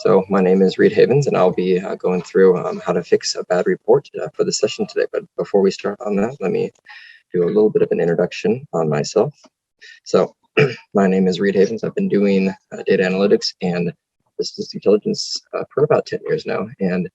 So my name is Reid and I'll be going through how to fix a bad report for the session today. But before we start on that, let me do a little bit of an introduction on myself. So my name is Reid. I've been doing data analytics and business intelligence for about 10 years now. And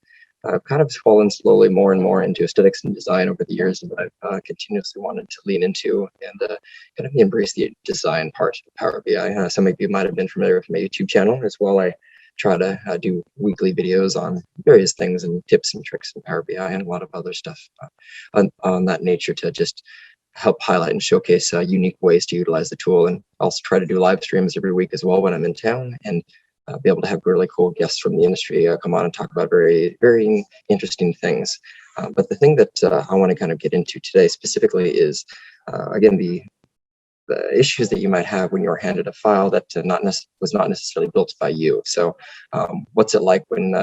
I've kind of fallen slowly more and more into aesthetics and design over the years that I've continuously wanted to lean into and kind of embrace the design part of Power BI. Some of you might have been familiar with my YouTube channel as well. I try to do weekly videos on various things and tips and tricks in Power BI and a lot of other stuff on that nature to just help highlight and showcase unique ways to utilize the tool. And also try to do live streams every week as well when I'm in town, and be able to have really cool guests from the industry come on and talk about very interesting things. But the thing that I want to kind of get into today specifically is, again, the issues that you might have when you're handed a file that was not necessarily built by you. So what's it like when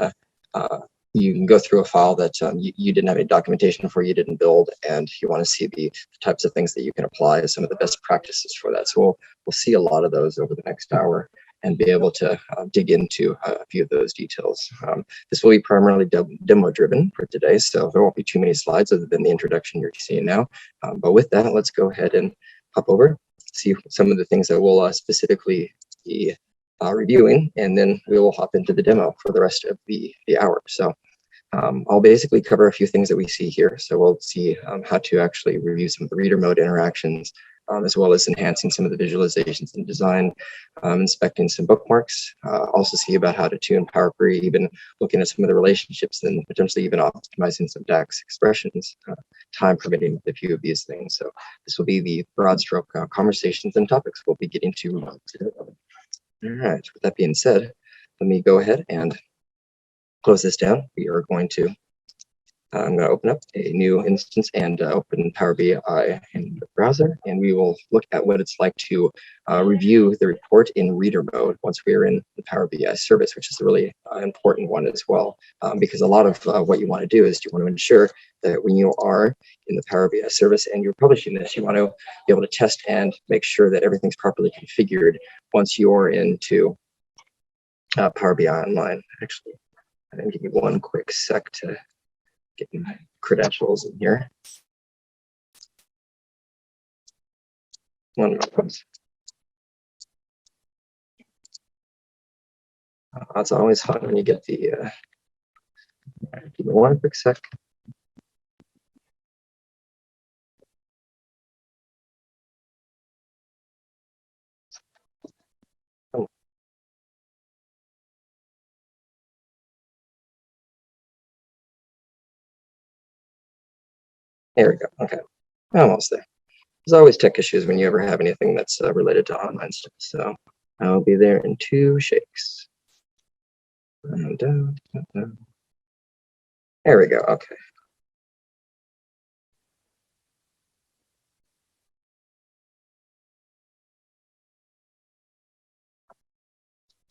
you can go through a file that you didn't have any documentation for, you didn't build, and you want to see the types of things that you can apply as some of the best practices for that. So we'll see a lot of those over the next hour and be able to dig into a few of those details. This will be primarily demo driven for today, so there won't be too many slides other than the introduction you're seeing now. But with that, let's go ahead and hop over, see some of the things that we'll specifically be reviewing, and then we will hop into the demo for the rest of the hour. So I'll basically cover a few things that we see here. So we'll see how to actually review some of the reader mode interactions, as well as enhancing some of the visualizations and design, inspecting some bookmarks, also see about how to tune Power Query, even looking at some of the relationships and potentially even optimizing some DAX expressions, time permitting a few of these things. So this will be the broad stroke conversations and topics we'll be getting to today. All right, with that being said, let me go ahead and close this down. We are going to I'm going to open up a new instance and open Power BI in the browser, and we will look at what it's like to review the report in reader mode once we are in the Power BI service, which is a really important one as well, because a lot of what you want to do is you want to ensure that when you are in the Power BI service and you're publishing this, you want to be able to test and make sure that everything's properly configured once you're into Power BI Online. Actually, I'm going to give you one quick sec to get my credentials in here. One moment. It's always fun when you get the, give me one quick sec. Oh. There we go. Okay, almost there. There's always tech issues when you ever have anything that's related to online stuff. So I'll be there in 2 shakes. And, there we go. Okay.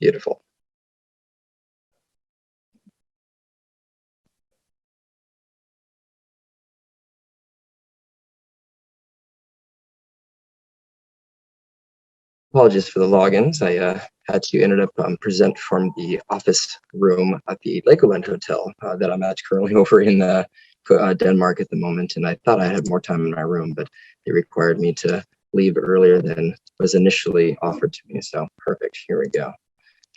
Beautiful. Apologies for the logins. I had to ended up present from the office room at the Legoland Hotel that I'm at currently over in Denmark at the moment. And I thought I had more time in my room, but they required me to leave earlier than was initially offered to me. So perfect. Here we go.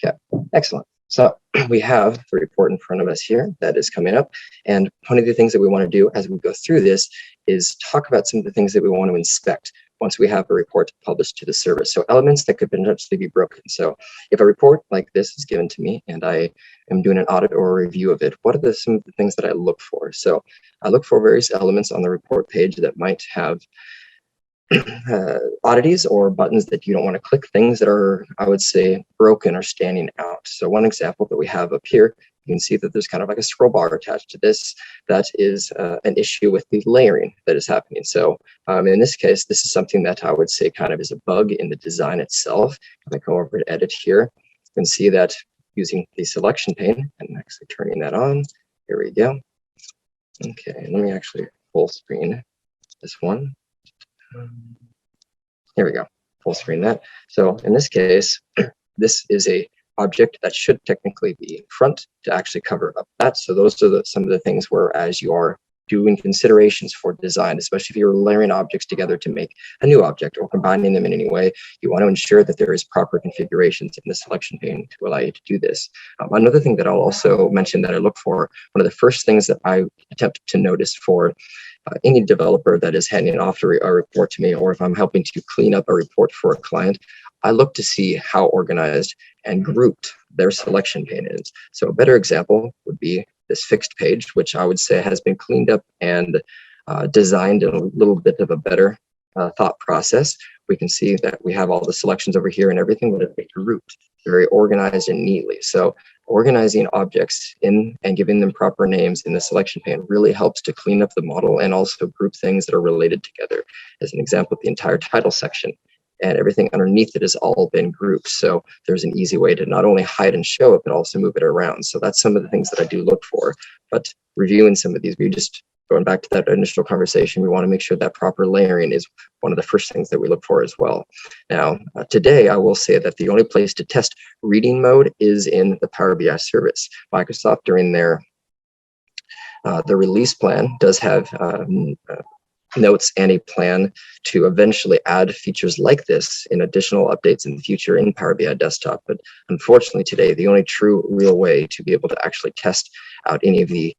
Okay, excellent. So we have the report in front of us here that is coming up. And one of the things that we want to do as we go through this is talk about some of the things that we want to inspect once we have a report published to the service. So elements that could potentially be broken. So if a report like this is given to me and I am doing an audit or a review of it, what are some of the things that I look for? So I look for various elements on the report page that might have oddities or buttons that you don't want to click, things that are, I would say, broken or standing out. So one example that we have up here, you can see that there's kind of like a scroll bar attached to this. That is an issue with the layering that is happening. So in this case, this is something that I would say kind of is a bug in the design itself. If I go over to edit here, you can see that using the selection pane and actually turning that on. Here we go. Okay, let me actually full screen this one. Here we go, full screen that. So in this case, this is a object, that should technically be front to actually cover up that. So those are some of the things where, as you are doing considerations for design, especially if you're layering objects together to make a new object or combining them in any way, you want to ensure that there is proper configurations in the selection pane to allow you to do this. Another thing that I'll also mention that I look for, one of the first things that I attempt to notice for any developer that is handing off a report to me, or if I'm helping to clean up a report for a client, I look to see how organized and grouped their selection pane is. So a better example would be this fixed page, which I would say has been cleaned up and designed in a little bit of a better thought process. We can see that we have all the selections over here and everything, but it's grouped very organized and neatly. So organizing objects in and giving them proper names in the selection pane really helps to clean up the model and also group things that are related together. As an example, the entire title section and everything underneath it has all been grouped. So there's an easy way to not only hide and show it, but also move it around. So that's some of the things that I do look for. But reviewing some of these, we just going back to that initial conversation, we want to make sure that proper layering is one of the first things that we look for as well. Now, today, I will say that the only place to test reading mode is in the Power BI service. Microsoft, during their the release plan, does have notes and a plan to eventually add features like this in additional updates in the future in Power BI Desktop. But unfortunately today, the only true real way to be able to actually test out any of the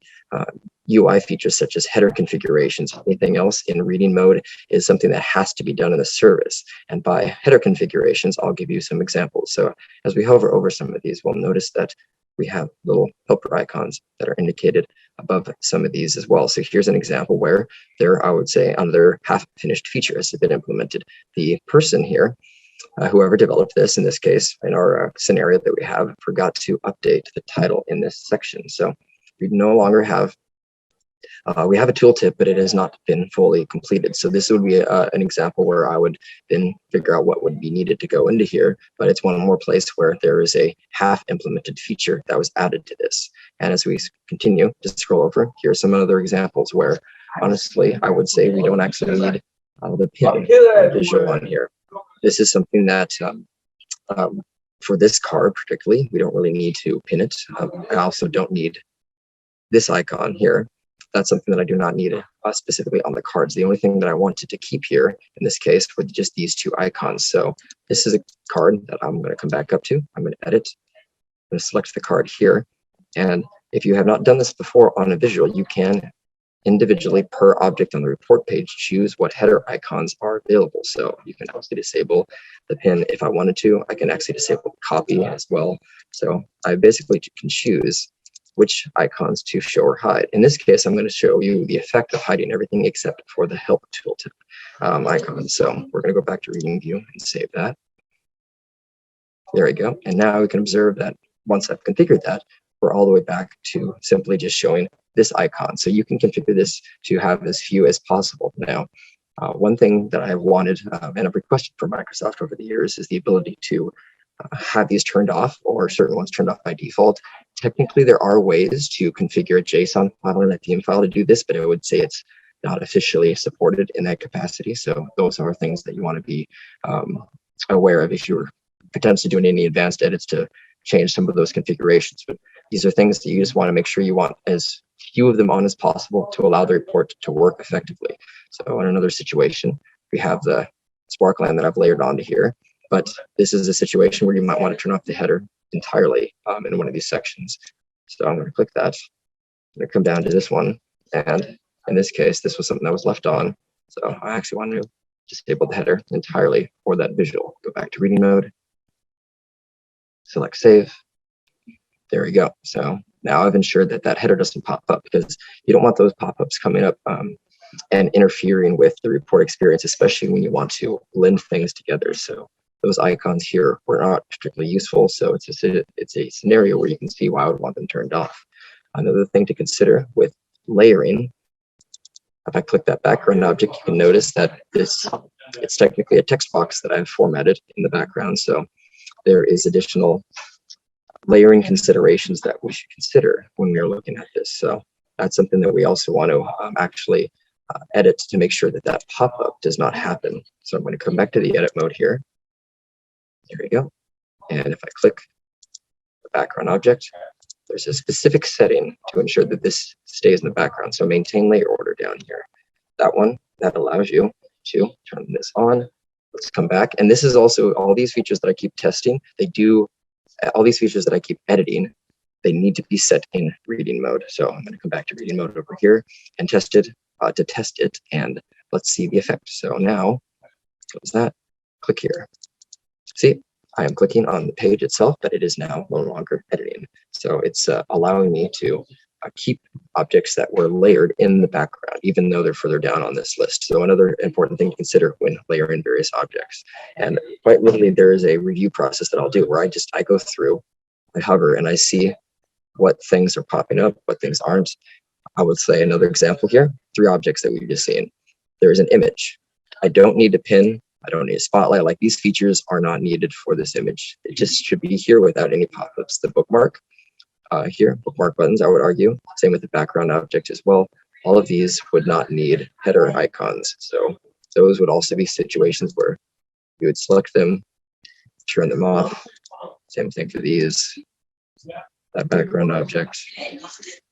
UI features such as header configurations, anything else in reading mode is something that has to be done in the service. And by header configurations, I'll give you some examples. So as we hover over some of these, we'll notice that we have little helper icons that are indicated above some of these as well. So here's an example where there, I would say, other half-finished features have been implemented. The person here, whoever developed this, in this case, in our scenario that we have, forgot to update the title in this section. So we no longer have we have a tooltip, but it has not been fully completed. So this would be an example where I would then figure out what would be needed to go into here. But it's one more place where there is a half implemented feature that was added to this. And as we continue to scroll over, here are some other examples where, honestly, I would say we don't actually need the pin visual on here. This is something that for this card particularly, we don't really need to pin it. I also don't need this icon here. That's something that I do not need specifically on the cards. The only thing that I wanted to keep here in this case were just these two icons. So this is a card that I'm going to come back up to. I'm going to edit. I'm going to select the card here. And if you have not done this before on a visual, you can individually per object on the report page choose what header icons are available. So you can actually disable the pin if I wanted to. I can actually disable copy as well. So I basically can choose which icons to show or hide. In this case, I'm going to show you the effect of hiding everything except for the help tooltip icon. So we're going to go back to reading view and save that. There we go. And now we can observe that once I've configured that, we're all the way back to simply just showing this icon. So you can configure this to have as few as possible. Now, one thing that I've wanted and I've requested from Microsoft over the years is the ability to have these turned off or certain ones turned off by default. Technically, there are ways to configure a JSON file and a theme file to do this, but I would say it's not officially supported in that capacity. So those are things that you want to be aware of if you're potentially doing any advanced edits to change some of those configurations. But these are things that you just want to make sure you want as few of them on as possible to allow the report to work effectively. So in another situation, we have the sparkline that I've layered onto here. But this is a situation where you might want to turn off the header entirely in one of these sections. So I'm going to click that. I'm going to come down to this one. And in this case, this was something that was left on. So I actually want to disable the header entirely for that visual. Go back to reading mode. Select save. There we go. So now I've ensured that that header doesn't pop up because you don't want those pop-ups coming up and interfering with the report experience, especially when you want to blend things together. So those icons here were not particularly useful. So it's a scenario where you can see why I would want them turned off. Another thing to consider with layering, if I click that background object, you can notice that it's technically a text box that I've formatted in the background. So there is additional layering considerations that we should consider when we are looking at this. So that's something that we also want to actually edit to make sure that that pop-up does not happen. So I'm going to come back to the edit mode here. There we go. And if I click the background object, there's a specific setting to ensure that this stays in the background. So maintain layer order down here. That one, that allows you to turn this on. Let's come back. And this is also all these features that I keep testing. All these features that I keep editing, they need to be set in reading mode. So I'm going to come back to reading mode over here and test it and let's see the effect. So now, close that, click here. See, I am clicking on the page itself, but it is now no longer editing. So it's allowing me to keep objects that were layered in the background, even though they're further down on this list. So another important thing to consider when layering various objects. And quite literally, there is a review process that I'll do where I go through, I hover, and I see what things are popping up, what things aren't. I would say another example here, 3 objects that we've just seen. There is an image. I don't need a pin. I don't need a spotlight. Like, these features are not needed for this image. It just should be here without any pop-ups. The bookmark here, bookmark buttons, I would argue. Same with the background object as well. All of these would not need header icons. So those would also be situations where you would select them, turn them off. Same thing for these, that background object.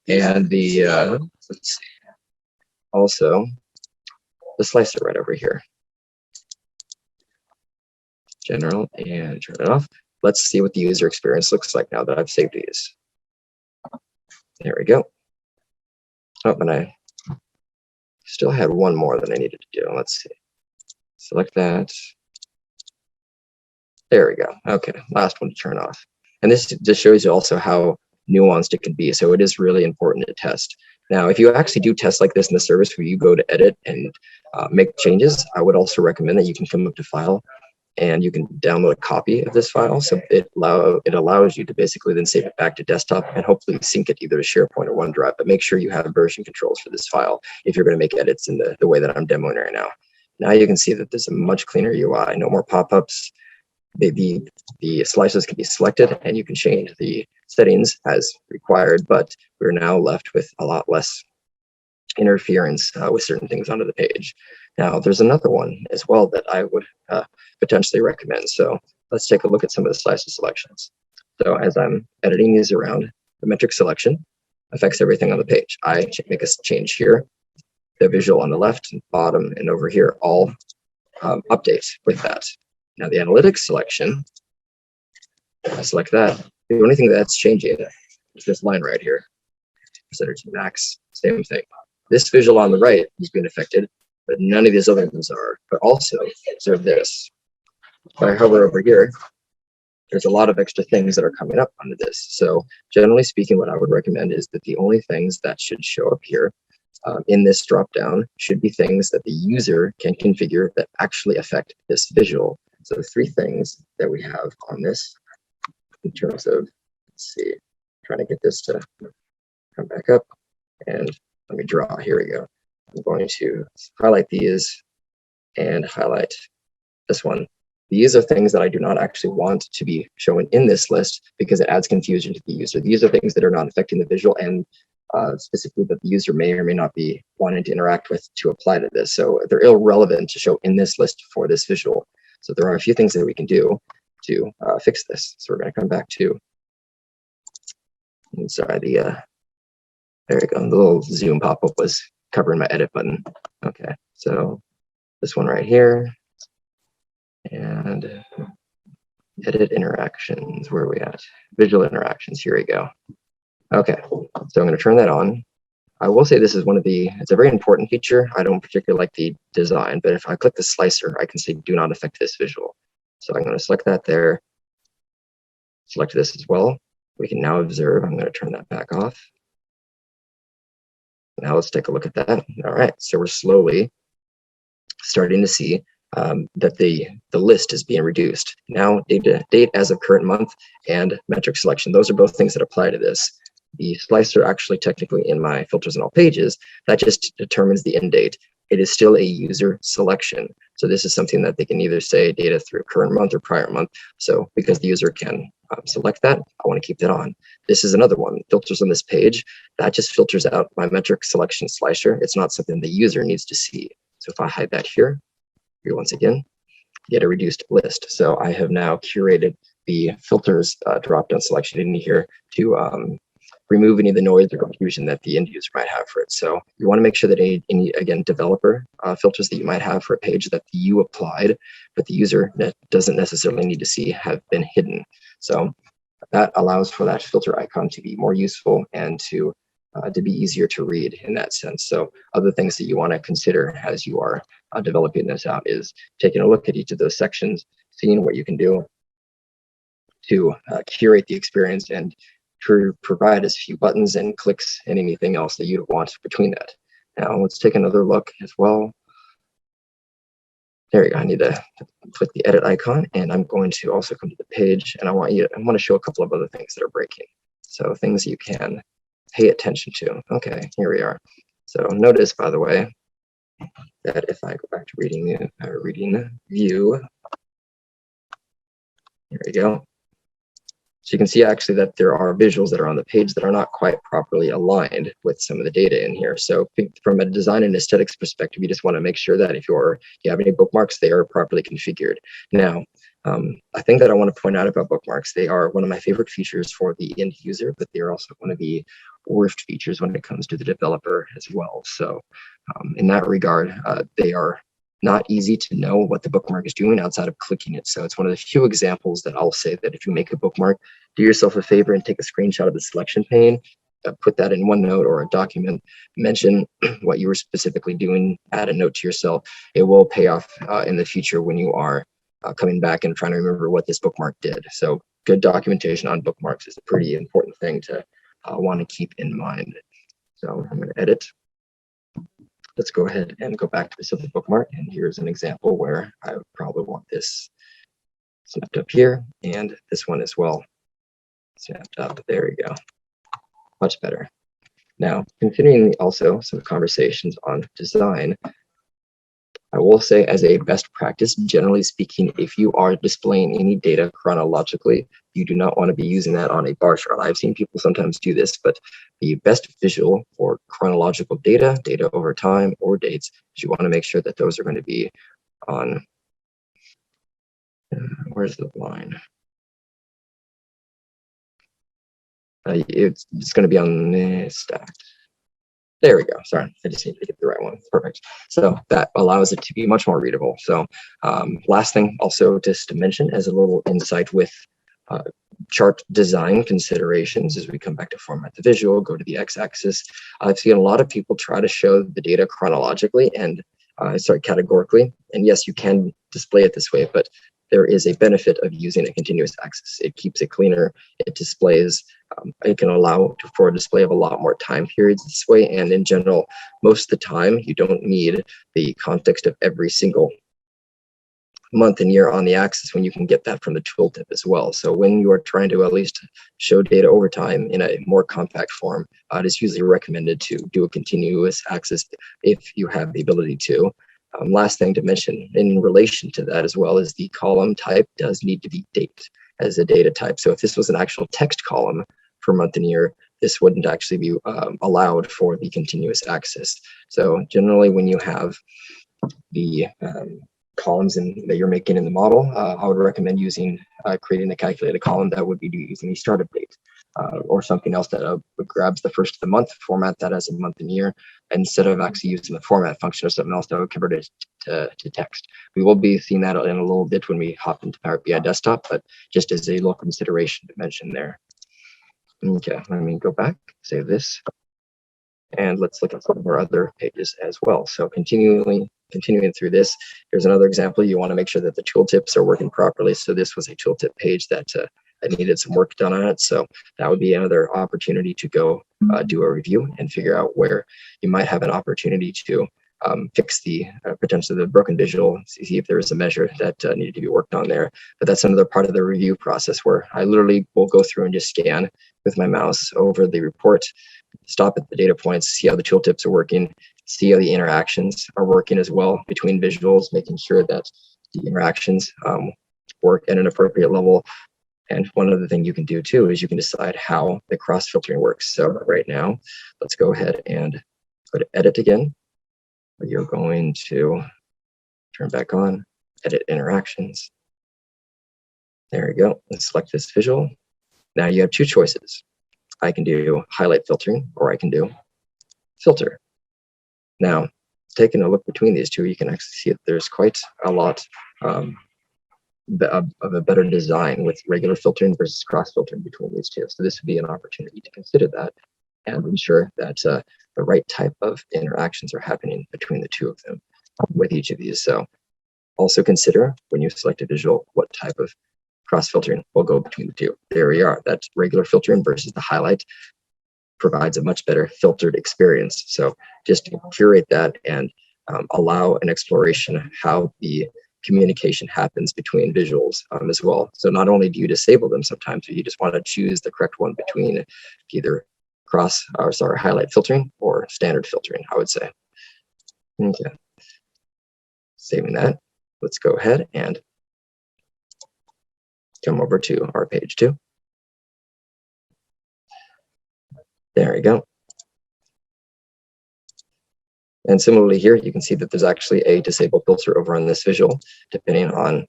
And the, let's see, also the slicer right over here. General, and turn it off. Let's see what the user experience looks like now that I've saved these. There we go. Oh, and I still had one more that I needed to do. Let's see. Select that. There we go. Okay, last one to turn off. And this just shows you also how nuanced it can be. So it is really important to test. Now, if you actually do tests like this in the service where you go to edit and make changes, I would also recommend that you can come up to File and you can download a copy of this file. So it allows you to basically then save it back to desktop and hopefully sync it either to SharePoint or OneDrive. But make sure you have version controls for this file if you're going to make edits in the way that I'm demoing right now. Now you can see that there's a much cleaner UI, no more pop-ups. The slices can be selected and you can change the settings as required, but we're now left with a lot less interference with certain things onto the page. Now, there's another one as well that I would potentially recommend. So let's take a look at some of the slicer selections. So as I'm editing these around, the metric selection affects everything on the page. I make a change here. The visual on the left, bottom, and over here all update with that. Now the analytics selection, I select that. The only thing that's changing is this line right here. Percentage max, same thing. This visual on the right is being affected, but none of these other ones are. But also, observe this. If I hover over here, there's a lot of extra things that are coming up under this. So generally speaking, what I would recommend is that the only things that should show up here in this dropdown should be things that the user can configure that actually affect this visual. So the 3 things that we have on this in terms of, let's see, trying to get this to come back up, and let me draw. Here we go. I'm going to highlight these and highlight this one. These are things that I do not actually want to be shown in this list because it adds confusion to the user. These are things that are not affecting the visual and specifically that the user may or may not be wanting to interact with to apply to this. So they're irrelevant to show in this list for this visual. So there are a few things that we can do to fix this. So we're going to come back to, sorry, there we go. The little zoom pop-up was covering my edit button. Okay, so this one right here, and edit interactions. Where are we at? Visual interactions. Here we go. Okay, so I'm going to turn that on. I will say this is it's a very important feature. I don't particularly like the design, but if I click the slicer, I can say do not affect this visual. So I'm going to select that there, select this as well. We can now observe. I'm going to turn that back off. Now let's take a look at that. All right, so we're slowly starting to see that the list is being reduced. Now date as of current month and metric selection. Those are both things that apply to this. The slicer actually technically in my filters on all pages, that just determines the end date. It is still a user selection. So this is something that they can either say data through current month or prior month. So because the user can select that, I want to keep that on. This is another one, filters on this page, that just filters out my metric selection slicer. It's not something the user needs to see. So if I hide that here once again, get a reduced list. So I have now curated the filters drop-down selection in here to remove any of the noise or confusion that the end user might have for it. So you want to make sure that any again, developer filters that you might have for a page that you applied, but the user doesn't necessarily need to see have been hidden. So that allows for that filter icon to be more useful and to be easier to read in that sense. So other things that you want to consider as you are developing this out is taking a look at each of those sections, seeing what you can do to curate the experience and to provide as few buttons and clicks and anything else that you want between that. Now let's take another look as well. There you go. I need to click the edit icon, and I'm going to also come to the page, and I want to show a couple of other things that are breaking. So things you can pay attention to. Okay, here we are. So notice, by the way, that if I go back to reading view, here we go. So you can see actually that there are visuals that are on the page that are not quite properly aligned with some of the data in here. So from a design and aesthetics perspective, you just want to make sure that if you have any bookmarks, they are properly configured. Now, a thing that I want to point out about bookmarks, they are one of my favorite features for the end user, but they are also one of the worst features when it comes to the developer as well. So in that regard, they are not easy to know what the bookmark is doing outside of clicking it. So it's one of the few examples that I'll say that if you make a bookmark, do yourself a favor and take a screenshot of the selection pane, put that in OneNote or a document, mention what you were specifically doing, add a note to yourself. It will pay off in the future when you are coming back and trying to remember what this bookmark did. So good documentation on bookmarks is a pretty important thing to want to keep in mind. So I'm going to edit. Let's go ahead and go back to this other bookmark. And here's an example where I would probably want this snapped up here and this one as well snapped up. There you go. Much better. Now, continuing also some conversations on design, I will say as a best practice, generally speaking, if you are displaying any data chronologically, you do not want to be using that on a bar chart. I've seen people sometimes do this, but the best visual for chronological data over time, or dates, is you want to make sure that those are going to be on, where's the line? It's going to be on this stack. There we go. Sorry, I just need to get the right one. Perfect. So that allows it to be much more readable. So last thing also just to mention as a little insight with chart design considerations as we come back to format the visual, go to the x-axis. I've seen a lot of people try to show the data chronologically and categorically. And yes, you can display it this way, but there is a benefit of using a continuous axis. It keeps it cleaner. It displays, it can allow for a display of a lot more time periods this way. And in general, most of the time, you don't need the context of every single month and year on the axis when you can get that from the tooltip as well. So when you are trying to at least show data over time in a more compact form, it is usually recommended to do a continuous axis if you have the ability to. Last thing to mention in relation to that as well is the column type does need to be date as a data type. So if this was an actual text column for month and year, this wouldn't actually be allowed for the continuous axis. So generally when you have the columns that you're making in the model, I would recommend using creating a calculated column that would be using the startup date or something else that grabs the first of the month, format that as a month and year, instead of actually using the format function or something else that would convert it to text. We will be seeing that in a little bit when we hop into Power BI Desktop, but just as a little consideration to mention there. Okay, let me go back, save this. And let's look at some of our other pages as well. So continuing through this, here's another example. You want to make sure that the tooltips are working properly. So this was a tooltip page that needed some work done on it. So that would be another opportunity to go do a review and figure out where you might have an opportunity to fix the potentially the broken visual, see if there is a measure that needed to be worked on there. But that's another part of the review process where I literally will go through and just scan with my mouse over the report, stop at the data points, see how the tooltips are working, see how the interactions are working as well between visuals, making sure that the interactions work at an appropriate level. And one other thing you can do too is you can decide how the cross filtering works. So right now, let's go ahead and go to edit again. You're going to turn back on, edit interactions. There we go. Let's select this visual. Now you have two choices. I can do highlight filtering, or I can do filter. Now, taking a look between these two, you can actually see that there's quite a lot of a better design with regular filtering versus cross filtering between these two. So this would be an opportunity to consider that and ensure that the right type of interactions are happening between the two of them with each of these. So also consider when you select a visual, what type of cross filtering will go between the two. There we are. That's regular filtering versus the highlight provides a much better filtered experience. So just curate that and allow an exploration of how the communication happens between visuals as well. So not only do you disable them sometimes, but you just want to choose the correct one between either highlight filtering or standard filtering, I would say. Okay. Saving that. Let's go ahead and come over to our page 2. There we go. And similarly here, you can see that there's actually a disable filter over on this visual, depending on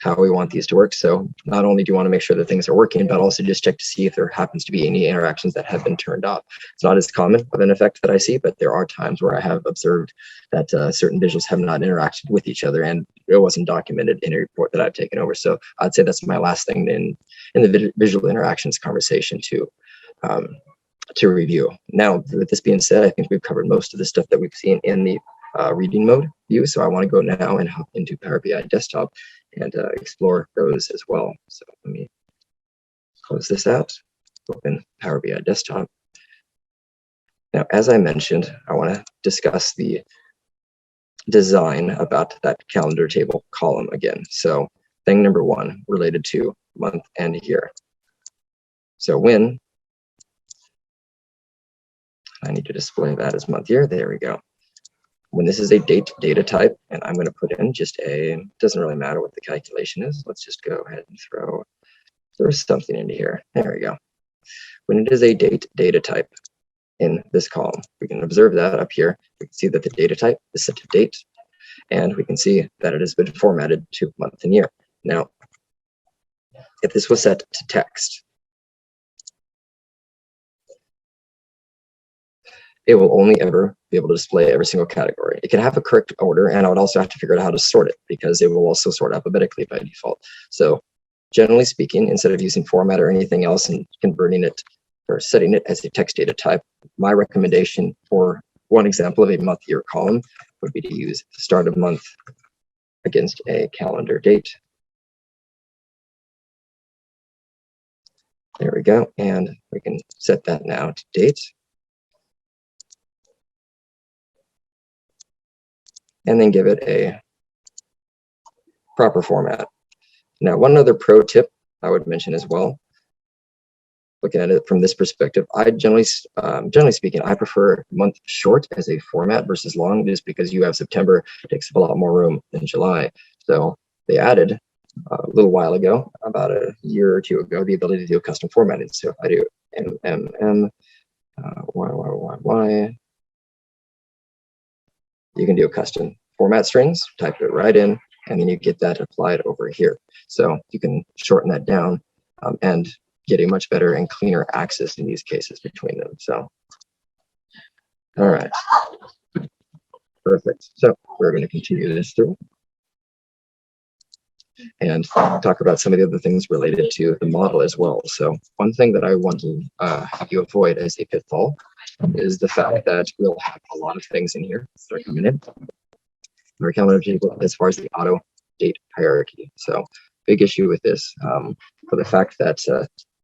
how we want these to work. So not only do you want to make sure that things are working, but also just check to see if there happens to be any interactions that have been turned off. It's not as common of an effect that I see, but there are times where I have observed that certain visuals have not interacted with each other, and it wasn't documented in a report that I've taken over. So I'd say that's my last thing in the visual interactions conversation to review. Now, with this being said, I think we've covered most of the stuff that we've seen in the reading mode view. So I want to go now and hop into Power BI Desktop and explore those as well. So let me close this out, open Power BI Desktop. Now, as I mentioned, I want to discuss the design about that calendar table column again. So thing number 1 related to month and year. So when I need to display that as month year, there we go. When this is a date data type, and I'm going to put in just doesn't really matter what the calculation is. Let's just go ahead and throw something into here. There we go. When it is a date data type in this column, we can observe that up here. We can see that the data type is set to date, and we can see that it has been formatted to month and year. Now, if this was set to text, it will only ever be able to display every single category. It can have a correct order, and I would also have to figure out how to sort it because it will also sort alphabetically by default. So generally speaking, instead of using format or anything else and converting it or setting it as a text data type, my recommendation for one example of a month year column would be to use the start of month against a calendar date. There we go. And we can set that now to date. And then give it a proper format. Now, one other pro tip I would mention as well, looking at it from this perspective, I generally speaking, I prefer month short as a format versus long, just because you have September takes up a lot more room than July. So they added a little while ago, about a year or two ago, the ability to do custom formatting. So if I do YYYY, you can do a custom format strings, type it right in, and then you get that applied over here. So you can shorten that down and get a much better and cleaner access in these cases between them. So, all right, perfect. So we're going to continue this through and talk about some of the other things related to the model as well. So one thing that I want to have you avoid as a pitfall is the fact that we'll have a lot of things in here that are coming in our calendar table as far as the auto date hierarchy. So big issue with this for the fact that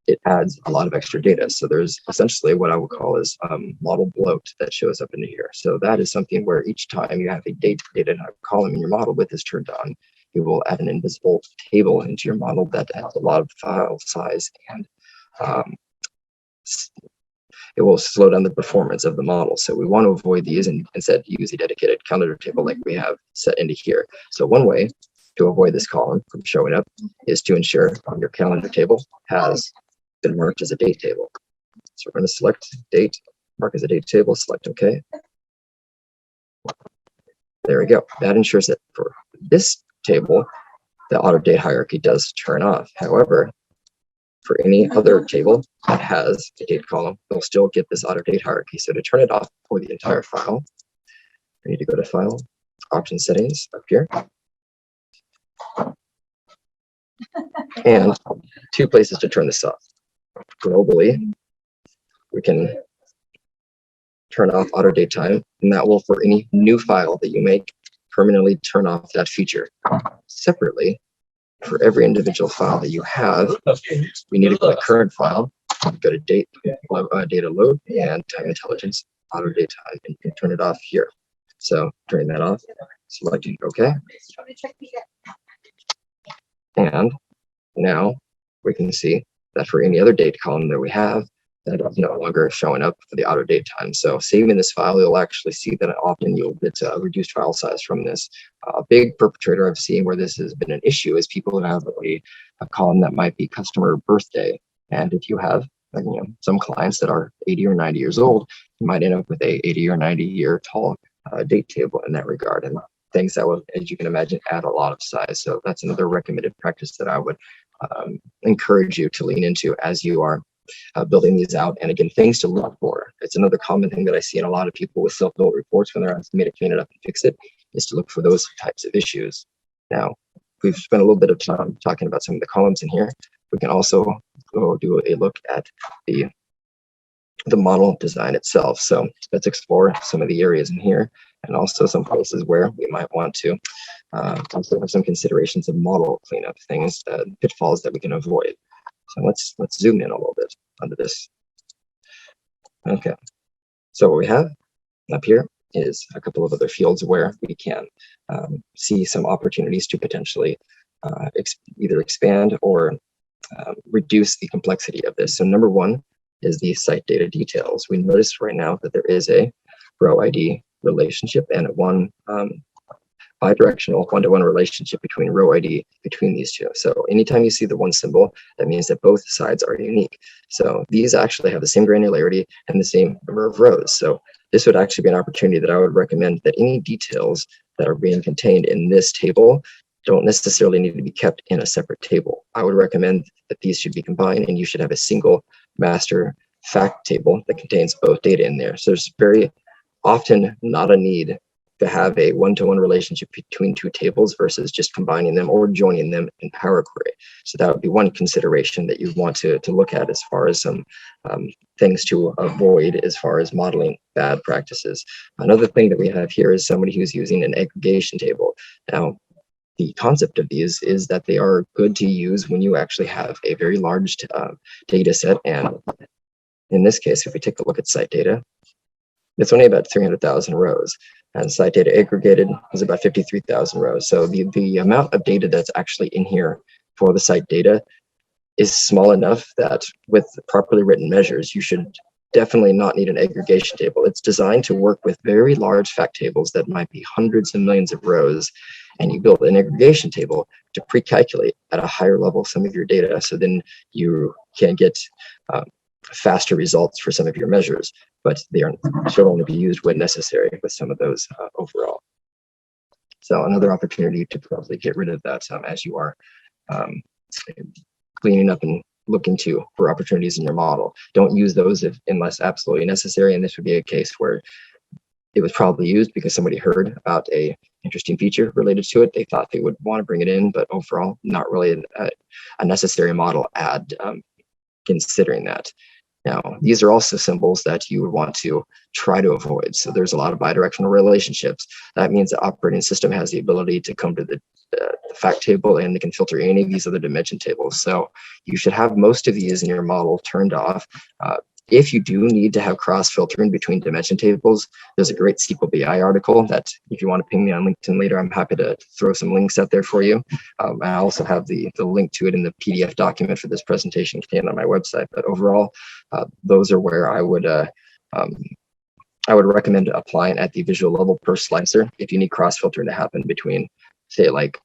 it adds a lot of extra data. So there's essentially what I would call is model bloat that shows up into here. So that is something where each time you have a date data type column in your model with this turned on, you will add an invisible table into your model that adds a lot of file size, and it will slow down the performance of the model. So we want to avoid these and instead use a dedicated calendar table like we have set into here. So one way to avoid this column from showing up is to ensure your calendar table has been marked as a date table. So we're going to select date, mark as a date table, select OK. There we go. That ensures that for this table, the auto date hierarchy does turn off. However, for any other table that has a date column, they'll still get this auto date hierarchy. So to turn it off for the entire file, we need to go to File, Option Settings up here. And two places to turn this off. Globally, we can turn off auto date time, and that will, for any new file that you make, permanently turn off that feature. Separately, for every individual file that you have, we need to go to current file, go to data load, and time intelligence, auto date time, and you can turn it off here. So turning that off, selecting OK. And now we can see that for any other date column that we have, that is no longer showing up for the auto date time. So saving this file, you'll actually see that often you'll get a reduced file size from this. A big perpetrator I've seen where this has been an issue is people who have a column that might be customer birthday. And if you have some clients that are 80 or 90 years old, you might end up with a 80 or 90 year tall date table in that regard. And things that will, as you can imagine, add a lot of size. So that's another recommended practice that I would encourage you to lean into as you are building these out. And again, things to look for. It's another common thing that I see in a lot of people with self-built reports when they're asked me to clean it up and fix it, is to look for those types of issues. Now, we've spent a little bit of time talking about some of the columns in here. We can also go do a look at the model design itself. So let's explore some of the areas in here, and also some places where we might want to also have some considerations of model cleanup, things, pitfalls that we can avoid. So let's zoom in a little bit onto this. Okay, so what we have up here is a couple of other fields where we can see some opportunities to potentially either expand or reduce the complexity of this. So number one is the site data details. We notice right now that there is a row ID relationship and one bidirectional one-to-one relationship between row ID between these two. So anytime you see the one symbol, that means that both sides are unique. So these actually have the same granularity and the same number of rows. So this would actually be an opportunity that I would recommend that any details that are being contained in this table don't necessarily need to be kept in a separate table. I would recommend that these should be combined, and you should have a single master fact table that contains both data in there. So there's very often not a need to have a one-to-one relationship between two tables versus just combining them or joining them in Power Query. So that would be one consideration that you want to look at as far as some things to avoid as far as modeling bad practices. Another thing that we have here is somebody who's using an aggregation table. Now, the concept of these is that they are good to use when you actually have a very large data set. And in this case, if we take a look at site data, it's only about 300,000 rows, and site data aggregated is about 53,000 rows. So the amount of data that's actually in here for the site data is small enough that with properly written measures, you should definitely not need an aggregation table. It's designed to work with very large fact tables that might be hundreds of millions of rows, and you build an aggregation table to pre-calculate at a higher level some of your data, so then you can get faster results for some of your measures, but they should only be used when necessary with some of those overall. So another opportunity to probably get rid of that as you are cleaning up and looking for opportunities in your model. Don't use those unless absolutely necessary, and this would be a case where it was probably used because somebody heard about a interesting feature related to it. They thought they would want to bring it in, but overall, not really a necessary model add considering that. Now, these are also symbols that you would want to try to avoid. So there's a lot of bidirectional relationships. That means the operating system has the ability to come to the fact table, and they can filter any of these other dimension tables. So you should have most of these in your model turned off. If you do need to have cross filtering between dimension tables, there's a great SQL BI article that if you want to ping me on LinkedIn later, I'm happy to throw some links out there for you. I also have the link to it in the PDF document for this presentation contained on my website. But overall, those are where I would recommend applying at the visual level per slicer if you need cross filtering to happen between, say, like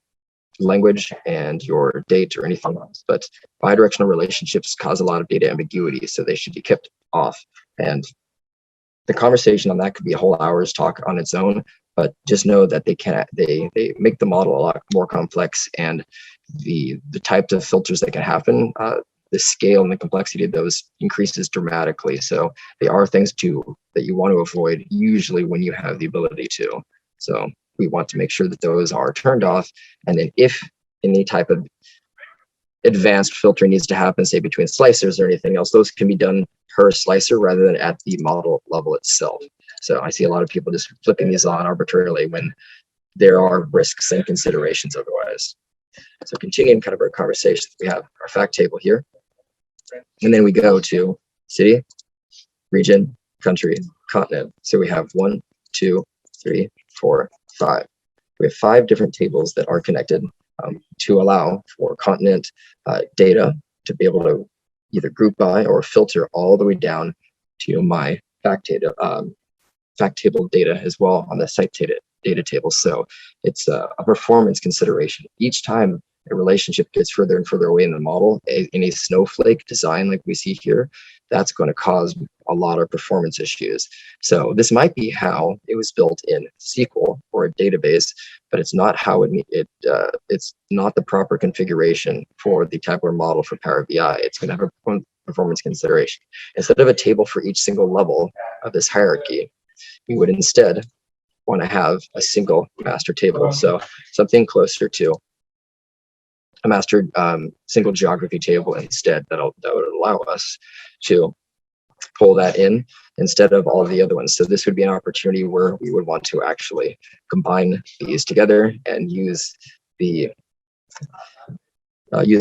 language and your date or anything else. But bidirectional relationships cause a lot of data ambiguity, so they should be kept off. And the conversation on that could be a whole hour's talk on its own, but just know that they make the model a lot more complex, and the types of filters that can happen, the scale and the complexity of those increases dramatically. So they are things that you want to avoid usually when you have the ability to. So we want to make sure that those are turned off. And then if any type of advanced filtering needs to happen, say between slicers or anything else, those can be done per slicer rather than at the model level itself. So I see a lot of people just flipping these on arbitrarily when there are risks and considerations otherwise. So continuing kind of our conversation, we have our fact table here. And then we go to city, region, country, continent. So we have 1, 2, 3, 4, 5. We have 5 different tables that are connected to allow for continent data to be able to either group by or filter all the way down to my fact table data as well on the site data table. So it's a performance consideration. Each time a relationship gets further and further away in the model, in a snowflake design like we see here, that's going to cause a lot of performance issues. So this might be how it was built in SQL or a database, but it's not how it's not the proper configuration for the tabular model for Power BI. It's going to have a performance consideration. Instead of a table for each single level of this hierarchy, we would instead want to have a single master table. So something closer to a master single geography table instead that would allow us to pull that in instead of all of the other ones. So this would be an opportunity where we would want to actually combine these together and use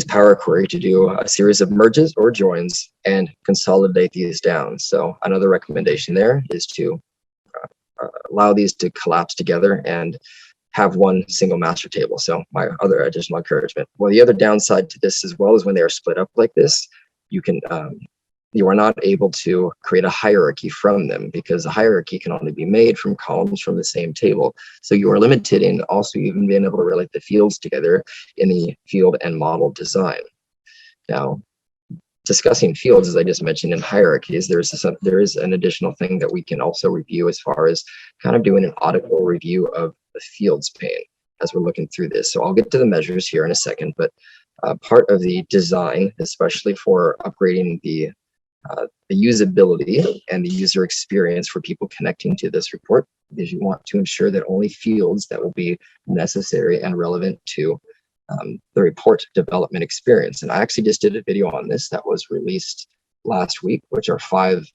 Power Query to do a series of merges or joins and consolidate these down. So another recommendation there is to allow these to collapse together and have one single master table. So my other additional encouragement. Well, the other downside to this as well is when they are split up like this, you are not able to create a hierarchy from them, because a hierarchy can only be made from columns from the same table. So you are limited in also even being able to relate the fields together in the field and model design. Now, discussing fields, as I just mentioned, in hierarchies, there is an additional thing that we can also review as far as kind of doing an auditable review of the fields pane as we're looking through this. So I'll get to the measures here in a second, but part of the design, especially for upgrading the usability and the user experience for people connecting to this report, is you want to ensure that only fields that will be necessary and relevant to the report development experience. And I actually just did a video on this that was released last week, which are five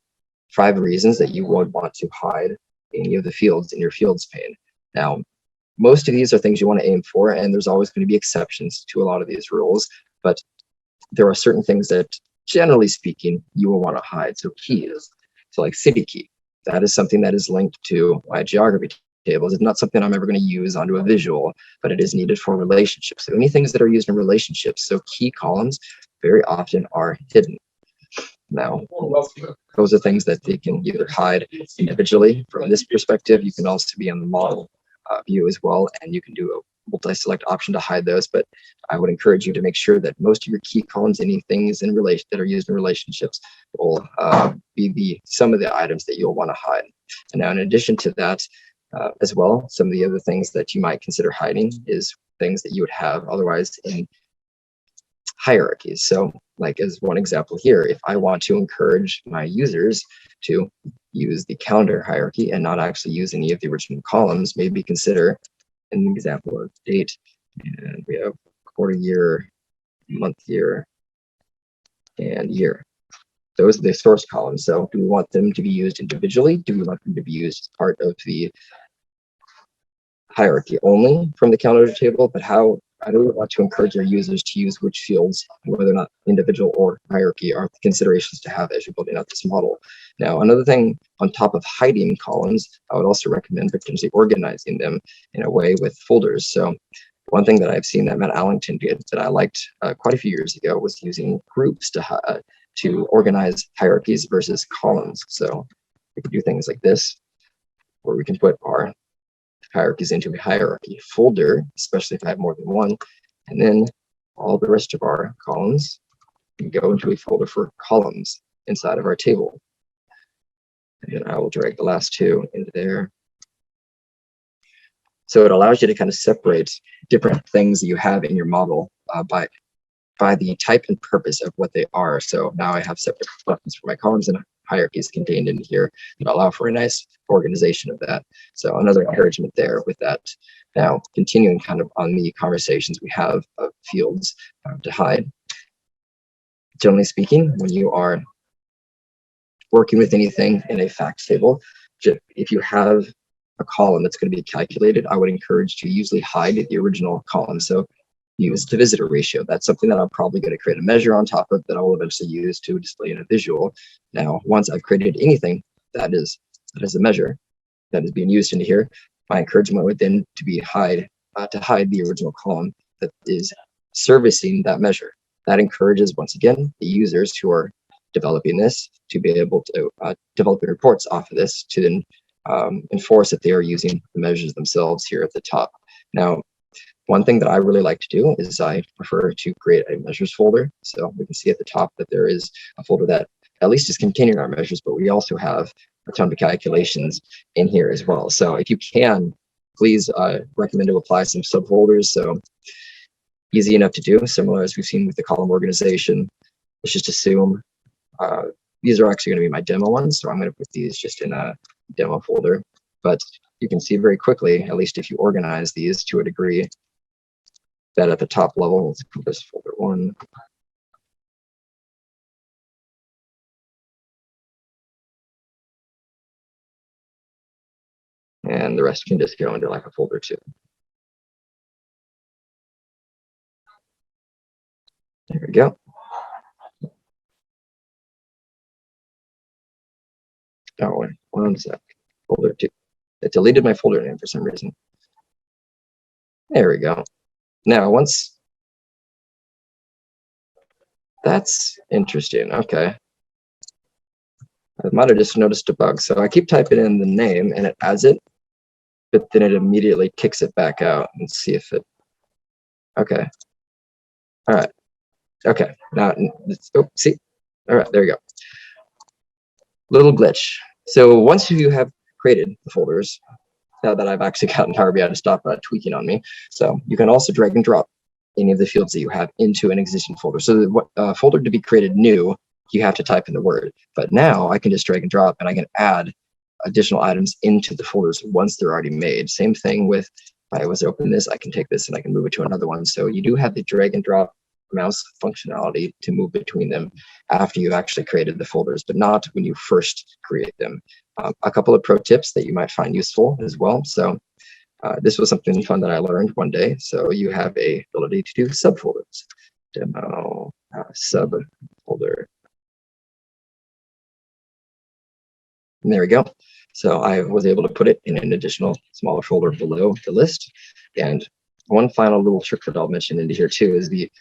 reasons that you would want to hide any of the fields in your fields pane. Now, most of these are things you want to aim for, and there's always going to be exceptions to a lot of these rules, but there are certain things that, generally speaking, you will want to hide. So keys, so like city key, that is something that is linked to my geography tables. It's not something I'm ever going to use onto a visual, but it is needed for relationships. So any things that are used in relationships, so key columns very often are hidden. Now, those are things that they can either hide individually from this perspective. You can also be on the model view as well, and you can do a multi-select option to hide those. But I would encourage you to make sure that most of your key columns, any things in relation that are used in relationships, will be some of the items that you'll want to hide. And now, in addition to that, as well, some of the other things that you might consider hiding is things that you would have otherwise in hierarchies. So like as one example here, if I want to encourage my users to use the calendar hierarchy and not actually use any of the original columns, maybe consider an example of date, and we have quarter year, month year, and year. Those are the source columns. So do we want them to be used individually? Do we want them to be used as part of the hierarchy only from the calendar table? But how I do want to encourage our users to use which fields, whether or not individual or hierarchy, are considerations to have as you're building out this model. Now, another thing on top of hiding columns, I would also recommend potentially organizing them in a way with folders. So one thing that I've seen that Matt Allington did that I liked quite a few years ago was using groups to organize hierarchies versus columns. So we could do things like this, where we can put our hierarchies into a hierarchy folder, especially if I have more than one, and then all the rest of our columns can go into a folder for columns inside of our table. And then I will drag the last two into there. So it allows you to kind of separate different things that you have in your model by the type and purpose of what they are. So now I have separate buttons for my columns and hierarchies contained in here that allow for a nice organization of that. So another encouragement there with that. Now, continuing kind of on the conversations we have of fields to hide. Generally speaking, when you are working with anything in a fact table, if you have a column that's going to be calculated, I would encourage to usually hide the original column. So use the visitor ratio. That's something that I'm probably going to create a measure on top of that I will eventually use to display in a visual. Now, once I've created anything that is a measure that is being used into here, my encouragement would then to be hide the original column that is servicing that measure. That encourages, once again, the users who are developing this to be able to develop reports off of this to then enforce that they are using the measures themselves here at the top. Now, one thing that I really like to do is I prefer to create a measures folder. So we can see at the top that there is a folder that at least is containing our measures, but we also have a ton of calculations in here as well. So if you can, please recommend to apply some subfolders. So easy enough to do, similar as we've seen with the column organization. Let's just assume these are actually going to be my demo ones. So I'm going to put these just in a demo folder, but you can see very quickly, at least if you organize these to a degree, that at the top level, let's put this folder 1. And the rest can just go into like a folder 2. There we go. Oh, wait, one sec. Folder 2. It deleted my folder name for some reason. There we go. Now, once that's interesting. Okay. I might have just noticed a bug. So I keep typing in the name and it adds it, but then it immediately kicks it back out and see if it. Okay. All right. Okay. Now, see. All right. There you go. Little glitch. So once you have created the folders, now that I've actually gotten Power BI to stop tweaking on me, so you can also drag and drop any of the fields that you have into an existing folder. So the folder to be created new, you have to type in the word. But now I can just drag and drop and I can add additional items into the folders once they're already made. Same thing with, if I was to open this, I can take this and I can move it to another one. So you do have the drag and drop mouse functionality to move between them after you've actually created the folders, but not when you first create them. A couple of pro tips that you might find useful as well. So this was something fun that I learned one day. So you have a ability to do subfolders. Demo subfolder. And there we go. So I was able to put it in an additional smaller folder below the list. And one final little trick that I'll mention into here too is the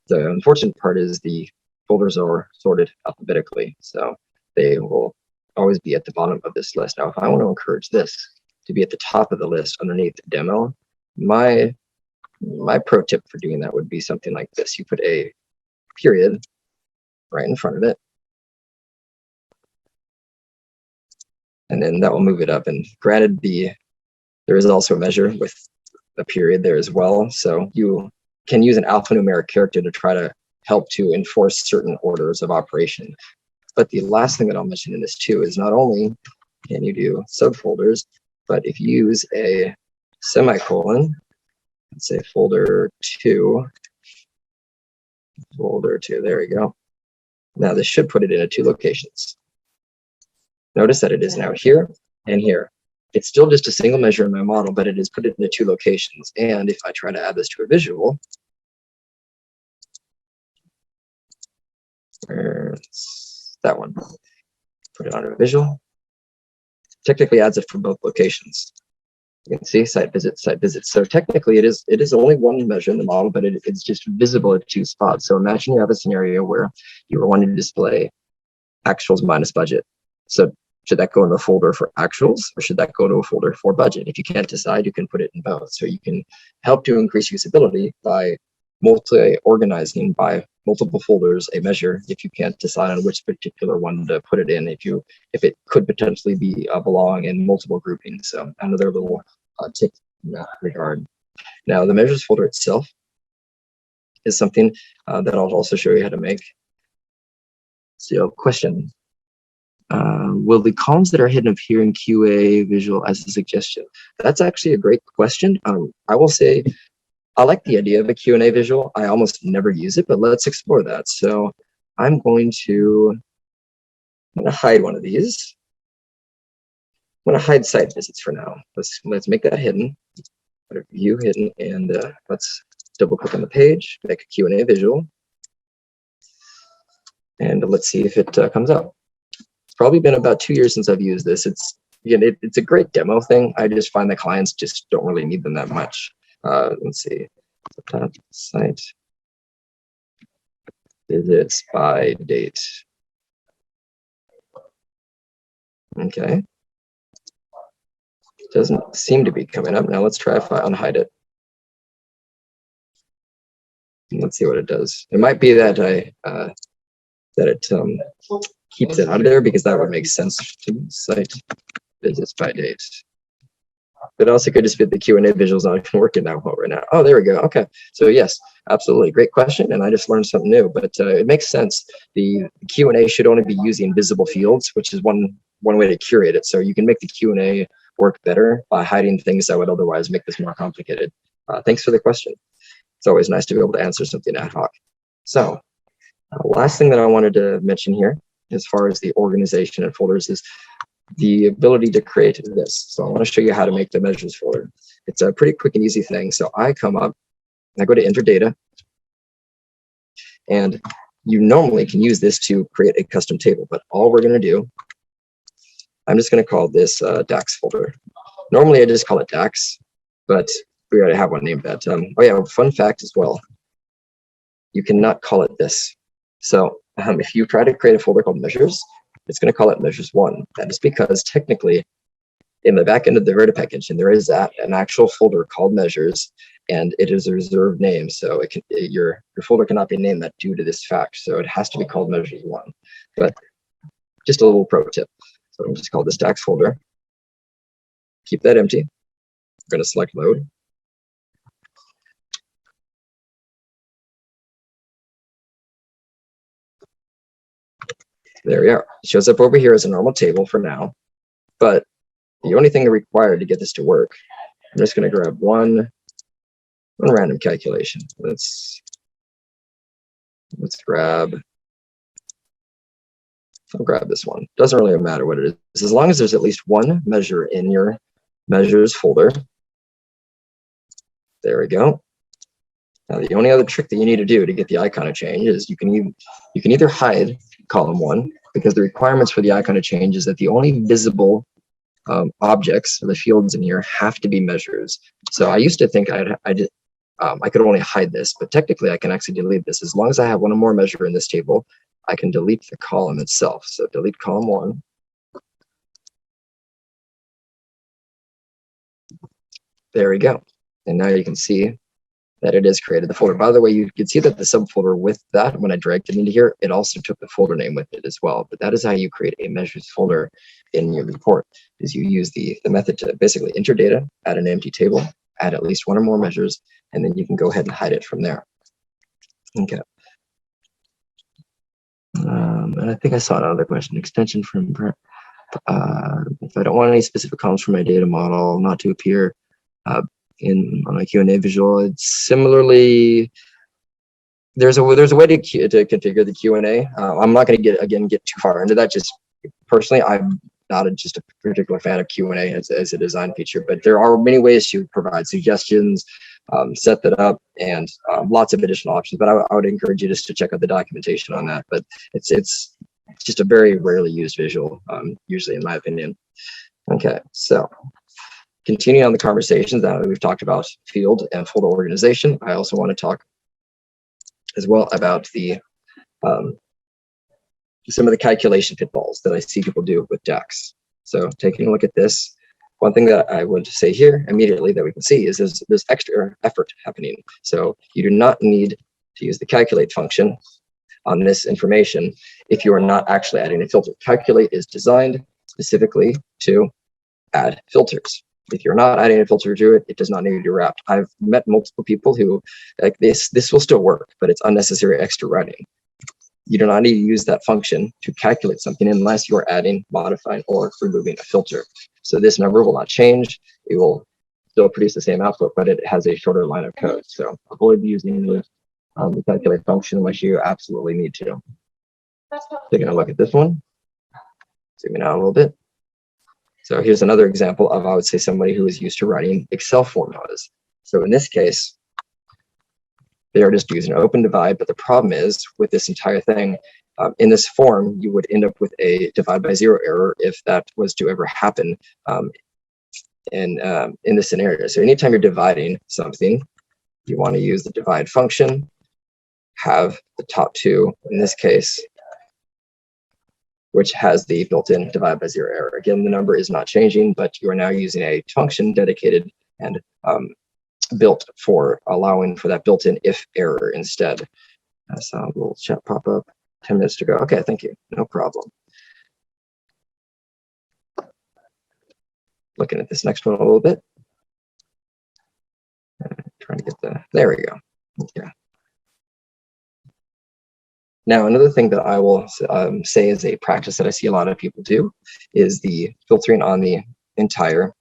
unfortunate part is the folders are sorted alphabetically. So they will always be at the bottom of this list. Now, if I want to encourage this to be at the top of the list underneath the demo, my pro tip for doing that would be something like this. You put a period right in front of it. And then that will move it up. And granted, there is also a measure with a period there as well. So you can use an alphanumeric character to try to help to enforce certain orders of operation. But the last thing that I'll mention in this too is not only can you do subfolders, but if you use a semicolon, let's say folder 2, there we go. Now this should put it into 2 locations. Notice that it is now here and here. It's still just a single measure in my model, but it is put it into 2 locations. And if I try to add this to a visual, where's that one? Put it onto a visual. Technically adds it for both locations. You can see site visits, site visits. So technically it is only one measure in the model, but it's just visible at 2 spots. So imagine you have a scenario where you were wanting to display actuals minus budget. So should that go in a folder for actuals or should that go to a folder for budget? If you can't decide, you can put it in both. So you can help to increase usability by multi-organizing by multiple folders a measure if you can't decide on which particular one to put it in, if it could potentially be belong in multiple groupings. So another little tick in that regard. Now, the measures folder itself is something that I'll also show you how to make. So, question. Will the columns that are hidden appear in QA visual as a suggestion? That's actually a great question. I will say I like the idea of a Q&A visual. I almost never use it, but let's explore that. So I'm going to hide one of these. I'm going to hide site visits for now. Let's make that hidden. View hidden, and let's double click on the page, make a Q&A visual, and let's see if it comes up. It's probably been about 2 years since I've used this. It's a great demo thing. I just find that clients just don't really need them that much. Let's see, site visits by date. Okay. Doesn't seem to be coming up. Now let's try if I unhide it. Let's see what it does. It might be that it keeps it out of there, because that would make sense to site visits by date. But also could just be the Q&A visuals not even working that well right now. Oh, there we go. Okay. So yes, absolutely. Great question. And I just learned something new, but it makes sense. The Q&A should only be using visible fields, which is one way to curate it. So you can make the Q&A work better by hiding things that would otherwise make this more complicated. Thanks for the question. It's always nice to be able to answer something ad hoc. So last thing that I wanted to mention here, as far as the organization and folders, is the ability to create this. So I want to show you how to make the measures folder. It's a pretty quick and easy thing. So I come up, I go to enter data, and you normally can use this to create a custom table, but all we're going to do, I'm just going to call this DAX folder. Normally I just call it DAX, but we already have one named that. Oh yeah, fun fact as well, you cannot call it this. So if you try to create a folder called measures, it's going to call it measures1. That is because technically in the back end of the Reid package, and there is an actual folder called measures, and it is a reserved name. So it can, your folder cannot be named that due to this fact. So it has to be called measures1. But just a little pro tip. So I'm just call this DAX folder. Keep that empty. I'm going to select load. There we are. It shows up over here as a normal table for now. But the only thing required to get this to work, I'm just going to grab one random calculation. Let's grab. I'll grab this one. Doesn't really matter what it is, as long as there's at least one measure in your measures folder. There we go. Now the only other trick that you need to do to get the icon to change is you can either hide column 1, because the requirements for the icon to change is that the only visible objects or the fields in here have to be measures. So I used to think I could only hide this, but technically I can actually delete this. As long as I have one or more measure in this table, I can delete the column itself. So delete column 1. There we go. And now you can see that it is created the folder. By the way, you can see that the subfolder with that, when I dragged it into here, it also took the folder name with it as well. But that is how you create a measures folder in your report, is you use the method to basically enter data, add an empty table, add at least one or more measures, and then you can go ahead and hide it from there. Okay. And I think I saw another question. Extension from if I don't want any specific columns from my data model not to appear on a Q&A visual, it's similarly, there's a way to configure the Q&A. I'm not going to get too far into that. Just personally, I'm not just a particular fan of Q&A as a design feature, but there are many ways to provide suggestions, set that up, and lots of additional options. But I would encourage you just to check out the documentation on that. But it's just a very rarely used visual, usually, in my opinion. Okay, so continuing on the conversations now that we've talked about field and folder organization, I also want to talk as well about the some of the calculation pitfalls that I see people do with DAX. So taking a look at this, one thing that I would say here immediately that we can see is there's extra effort happening. So you do not need to use the calculate function on this information if you are not actually adding a filter. Calculate is designed specifically to add filters. If you're not adding a filter to it, it does not need to be wrapped. I've met multiple people who, like, this will still work, but it's unnecessary extra writing. You do not need to use that function to calculate something unless you're adding, modifying, or removing a filter. So this number will not change. It will still produce the same output, but it has a shorter line of code. So avoid using the calculate function unless you absolutely need to. Taking a look at this one, zooming out a little bit. So here's another example of, I would say, somebody who is used to writing Excel formulas. So in this case, they are just using an open divide, but the problem is with this entire thing, in this form, you would end up with a divide by zero error if that was to ever happen in this scenario. So anytime you're dividing something, you want to use the divide function, have the top two, in this case, which has the built-in divide by zero error. Again, the number is not changing, but you are now using a function dedicated and built for allowing for that built-in if error instead. I saw a little chat pop up 10 minutes ago. Okay, thank you. No problem. Looking at this next one a little bit. Trying to get there we go. Yeah. Now, another thing that I will say is a practice that I see a lot of people do is the filtering on the entire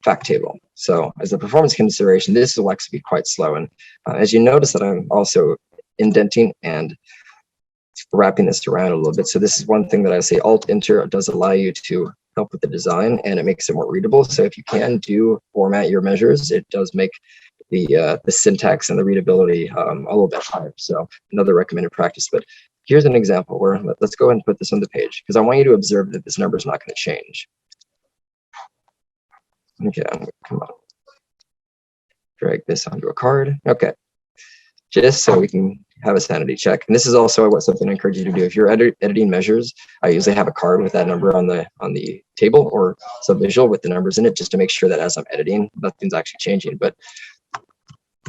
fact table. So as a performance consideration, this will actually be quite slow. And as you notice that I'm also indenting and wrapping this around a little bit. So this is one thing that I say Alt-Enter does allow you to help with the design, and it makes it more readable. So if you can do format your measures, it does make the syntax and the readability a little bit higher. So another recommended practice. But here's an example where let's go ahead and put this on the page, because I want you to observe that this number is not going to change. Okay, come on. Drag this onto a card. Okay, just so we can have a sanity check. And this is also something I encourage you to do. If you're editing measures, I usually have a card with that number on the table, or some visual with the numbers in it, just to make sure that as I'm editing, nothing's actually changing. But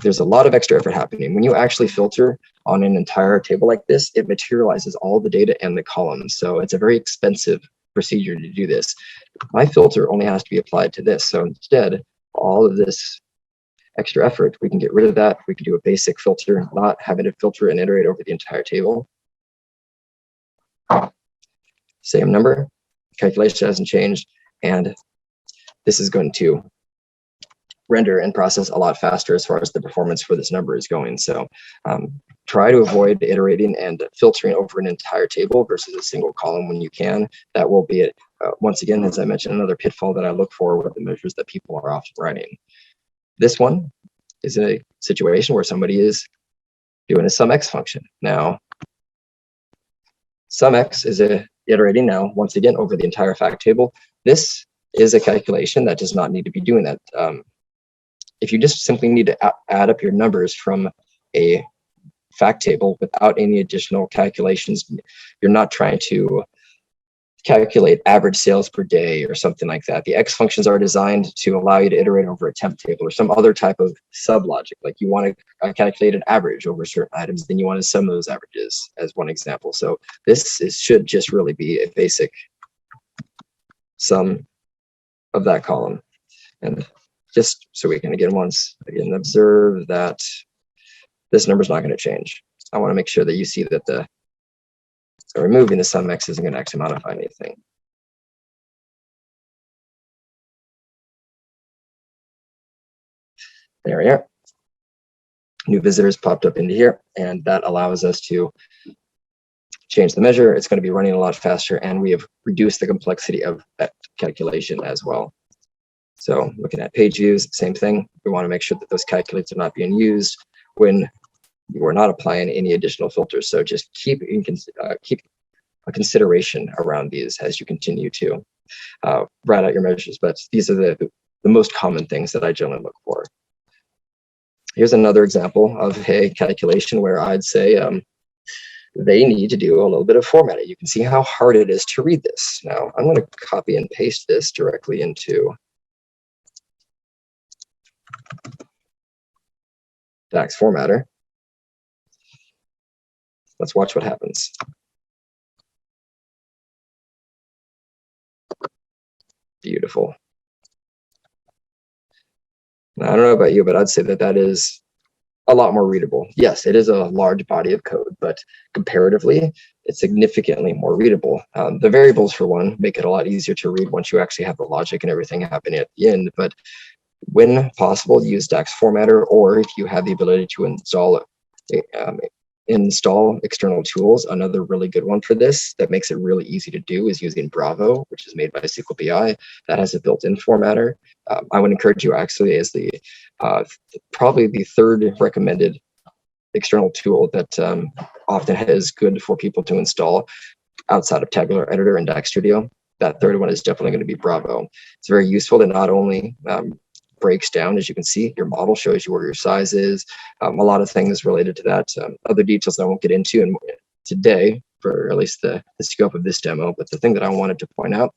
there's a lot of extra effort happening. When you actually filter on an entire table like this, it materializes all the data and the columns. So it's a very expensive procedure to do this. My filter only has to be applied to this. So instead, all of this extra effort, we can get rid of that. We can do a basic filter, not having to filter and iterate over the entire table. Same number, calculation hasn't changed, and this is going to render and process a lot faster as far as the performance for this number is going. So try to avoid iterating and filtering over an entire table versus a single column when you can. That will be it. Once again, as I mentioned, another pitfall that I look for with the measures that people are often writing. This one is a situation where somebody is doing a SUMX function. Now, SUMX is iterating now, once again, over the entire fact table. This is a calculation that does not need to be doing that. If you just simply need to add up your numbers from a fact table without any additional calculations, you're not trying to calculate average sales per day or something like that. The X functions are designed to allow you to iterate over a temp table or some other type of sub logic. Like you want to calculate an average over certain items, then you want to sum those averages as one example. So this should just really be a basic sum of that column. And just so we can again observe that this number is not going to change. I want to make sure that you see that removing the SUMX isn't going to actually modify anything. There we are. New visitors popped up into here, and that allows us to change the measure. It's going to be running a lot faster, and we have reduced the complexity of that calculation as well. So looking at page views, same thing. We want to make sure that those calculators are not being used when you are not applying any additional filters. So just keep a consideration around these as you continue to write out your measures. But these are the most common things that I generally look for. Here's another example of a calculation where I'd say they need to do a little bit of formatting. You can see how hard it is to read this. Now, I'm going to copy and paste this directly into DAX formatter. Let's watch what happens. Beautiful. I don't know about you, but I'd say that that is a lot more readable. Yes, it is a large body of code, but comparatively, it's significantly more readable. The variables, for one, make it a lot easier to read once you actually have the logic and everything happening at the end. But when possible, use DAX formatter, or if you have the ability to install external tools. Another really good one for this that makes it really easy to do is using Bravo, which is made by SQL BI. That has a built-in formatter. I would encourage you actually as the probably the third recommended external tool that often is good for people to install outside of Tabular Editor and DAX Studio. That third one is definitely going to be Bravo. It's very useful to not only breaks down, as you can see, your model shows you where your size is, a lot of things related to that. Other details I won't get into today, for at least the scope of this demo, but the thing that I wanted to point out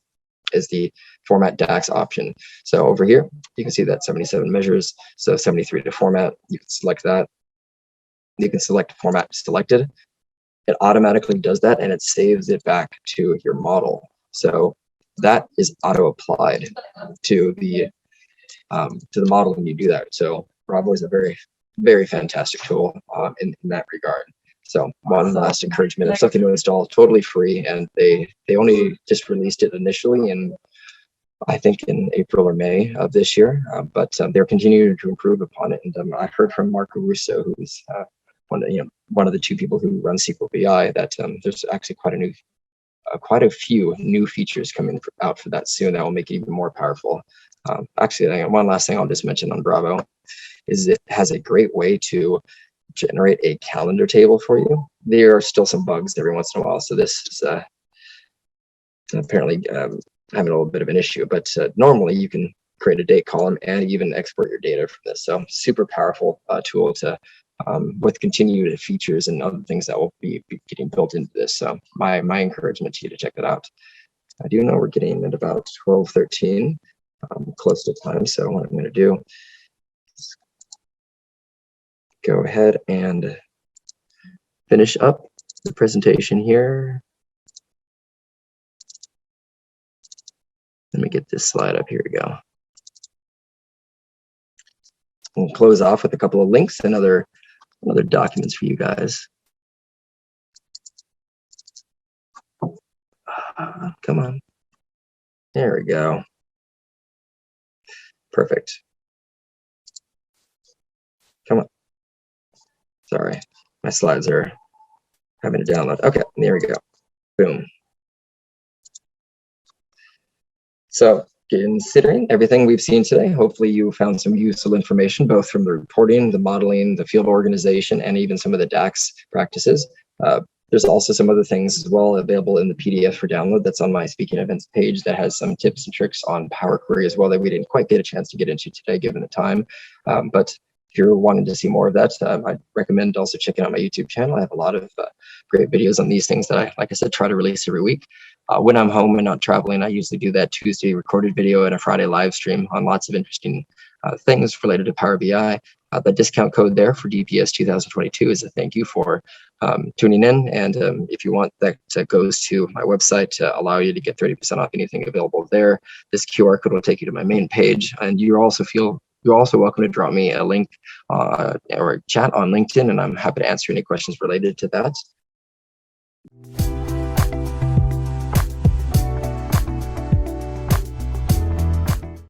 is the format DAX option. So over here, you can see that 77 measures, so 73 to format. You can select that. You can select format selected. It automatically does that, and it saves it back to your model. So that is auto-applied to the model when you do that. So Bravo is a very, very fantastic tool in that regard. So one last encouragement of something to install, totally free, and they only just released it initially in, I think, in April or May of this year, but they're continuing to improve upon it. And I heard from Mark Russo, who's one of the two people who run SQL BI, that there's actually quite a few new features coming out for that soon that will make it even more powerful. Actually, one last thing I'll just mention on Bravo is it has a great way to generate a calendar table for you. There are still some bugs every once in a while, so this is apparently having a little bit of an issue, but normally you can create a date column and even export your data from this. So super powerful tool to with continued features and other things that will be getting built into this. So my encouragement to you to check that out. I do know we're getting at about 12:13, close to time. So what I'm going to do is go ahead and finish up the presentation here. Let me get this slide up. Here we go. We'll close off with a couple of links and other documents for you guys. Come on. There we go. Perfect. Come on. Sorry, my slides are having to download. Okay, there we go. Boom. So considering everything we've seen today, hopefully you found some useful information, both from the reporting, the modeling, the field organization, and even some of the DAX practices. There's also some other things as well available in the PDF for download that's on my speaking events page that has some tips and tricks on Power Query as well that we didn't quite get a chance to get into today given the time. But if you're wanting to see more of that, I'd recommend also checking out my YouTube channel. I have a lot of great videos on these things that I, like I said, try to release every week. When I'm home and not traveling, I usually do that Tuesday recorded video and a Friday live stream on lots of interesting things related to Power BI. The discount code there for DPS 2022 is a thank you for tuning in. And if you want, that goes to my website to allow you to get 30% off anything available there. This QR code will take you to my main page, and you're also welcome to drop me a link or a chat on LinkedIn, and I'm happy to answer any questions related to that.